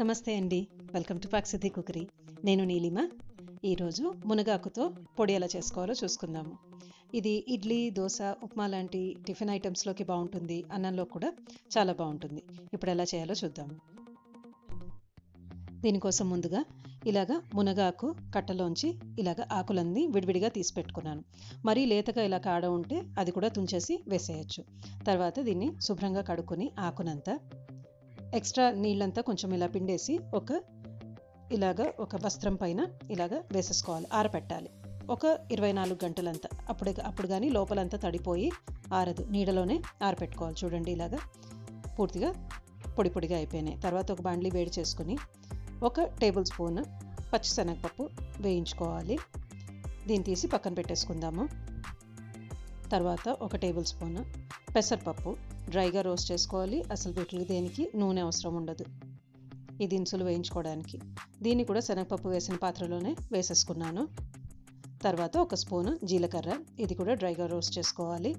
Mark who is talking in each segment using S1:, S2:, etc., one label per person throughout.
S1: నమస్తే అండి, welcome to పాక్సిద్ధి cookery. నేను నీలిమ. ఈరోజు మునగాకుతో పొడి ఎలా చేసుకోవాలో చూసుకుందాము. ఇది ఇడ్లీ, దోశ, ఉప్మా లాంటి టిఫిన్ ఐటమ్స్లోకి బాగుంటుంది, అన్నంలో కూడా చాలా బాగుంటుంది. ఇప్పుడు ఎలా చేయాలో చూద్దాము. దీనికోసం ముందుగా ఇలాగ మునగాకు కట్టలోంచి ఇలాగ ఆకులన్నీ విడివిడిగా తీసి పెట్టుకున్నాను. మరీ లేతగా ఇలా కాడ ఉంటే అది కూడా తుంచేసి వేసేయచ్చు. తర్వాత దీన్ని శుభ్రంగా కడుక్కొని ఆకునంతా ఎక్స్ట్రా నీళ్ళంతా కొంచెం ఇలా పిండేసి ఒక వస్త్రం పైన ఇలాగ వేసేసుకోవాలి, ఆరపెట్టాలి. ఒక 24 గంటలంతా. అప్పుడు కానీ లోపలంతా తడిపోయి ఆరదు, నీడలోనే ఆరపెట్టుకోవాలి. చూడండి, ఇలాగా పూర్తిగా పొడి పొడిగా అయిపోయినాయి. తర్వాత ఒక బాండ్లీ వేడి చేసుకుని 1 టేబుల్ స్పూన్ పచ్చిశనగపప్పు వేయించుకోవాలి. దీన్ని తీసి పక్కన పెట్టేసుకుందాము. తర్వాత 1 టేబుల్ స్పూన్ పెసరపప్పు డ్రైగా రోస్ట్ చేసుకోవాలి. అసలు వీటికి దేనికి నూనె అవసరం ఉండదు ఈ దినుసులు వేయించుకోవడానికి. దీన్ని కూడా శనగపప్పు వేసిన పాత్రలోనే వేసేసుకున్నాను. తర్వాత 1 స్పూన్ జీలకర్ర, ఇది కూడా డ్రైగా రోస్ట్ చేసుకోవాలి.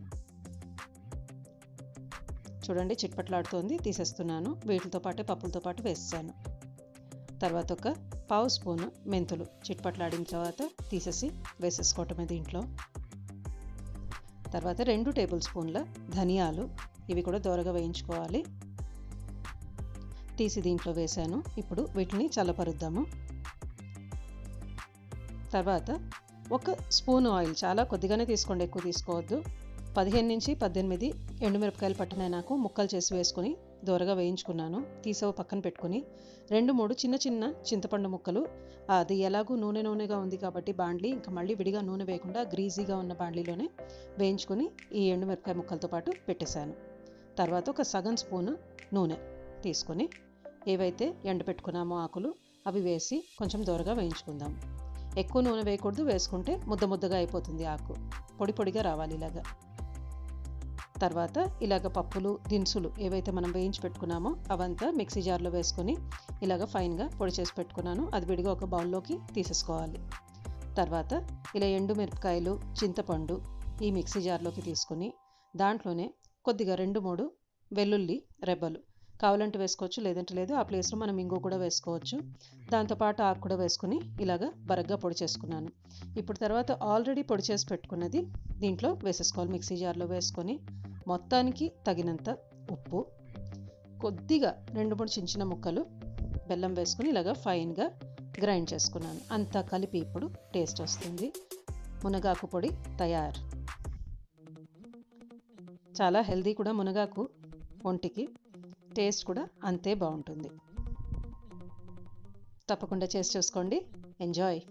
S1: చూడండి, చిట్పట్లాడుతోంది, తీసేస్తున్నాను. వీటితో పాటు పప్పులతో పాటు వేసాను. తర్వాత 1 పావు స్పూన్ మెంతులు చిట్పట్లాడిన తర్వాత తీసేసి వేసేసుకోవటమే దీంట్లో. తర్వాత 2 టేబుల్ స్పూన్ల ధనియాలు, ఇవి కూడా దోరగా వేయించుకోవాలి. తీసి దీంట్లో వేసాను. ఇప్పుడు వీటిని చల్లపరుద్దాము. తర్వాత 1 స్పూన్ ఆయిల్, చాలా కొద్దిగానే తీసుకోండి, ఎక్కువ తీసుకోవద్దు. 15 నుంచి 18 ఎండుమిరపకాయలు పట్టిన నాకు ముక్కలు చేసి వేసుకొని దోరగా వేయించుకున్నాను. తీసవ పక్కన పెట్టుకుని 2-3 చిన్న చిన్న చింతపండు ముక్కలు, అది ఎలాగూ నూనెగా ఉంది కాబట్టి బాండ్లీ ఇంకా మళ్ళీ విడిగా నూనె వేయకుండా గ్రీజీగా ఉన్న బాండ్లీలోనే వేయించుకొని ఈ ఎండుమిరపకాయ ముక్కలతో పాటు పెట్టేశాను. తర్వాత 1 సగం స్పూను నూనె తీసుకొని ఏవైతే ఎండపెట్టుకున్నామో ఆకులు అవి వేసి కొంచెం దోరగా వేయించుకుందాం. ఎక్కువ నూనె వేయకూడదు, వేసుకుంటే ముద్దగా అయిపోతుంది ఆకు, పొడి పొడిగా రావాలి ఇలాగా. తర్వాత ఇలాగ పప్పులు దినుసులు ఏవైతే మనం వేయించి పెట్టుకున్నామో అవంతా మిక్సీ జార్లో వేసుకొని ఇలాగ ఫైన్గా పొడి చేసి పెట్టుకున్నాను. అది విడిగా ఒక బౌల్లోకి తీసేసుకోవాలి. తర్వాత ఇలా ఎండుమిరపకాయలు, చింతపండు ఈ మిక్సీ జార్లోకి తీసుకొని దాంట్లోనే కొద్దిగా 2-3 వెల్లుల్లి రెబ్బలు కావాలంటే వేసుకోవచ్చు, లేదంటే లేదు. ఆ ప్లేస్లో మనం ఇంగో కూడా వేసుకోవచ్చు. దాంతోపాటు ఆకు కూడా వేసుకుని ఇలాగ బరగ్గా పొడి చేసుకున్నాను. ఇప్పుడు తర్వాత ఆల్రెడీ పొడి చేసి పెట్టుకున్నది దీంట్లో వేసేసుకోవాలి. మిక్సీ జార్లో వేసుకొని మొత్తానికి తగినంత ఉప్పు, కొద్దిగా 2-3 చిన్న ముక్కలు బెల్లం వేసుకుని ఇలాగ ఫైన్గా గ్రైండ్ చేసుకున్నాను. అంతా కలిపి ఇప్పుడు టేస్ట్ వస్తుంది. మునగాకు పొడి తయారు. చాలా హెల్దీ కూడా మునగాకు, ఒంటికి టేస్ట్ కూడా అంతే బాగుంటుంది. తప్పకుండా చేసి చూసుకోండి. ఎంజాయ్.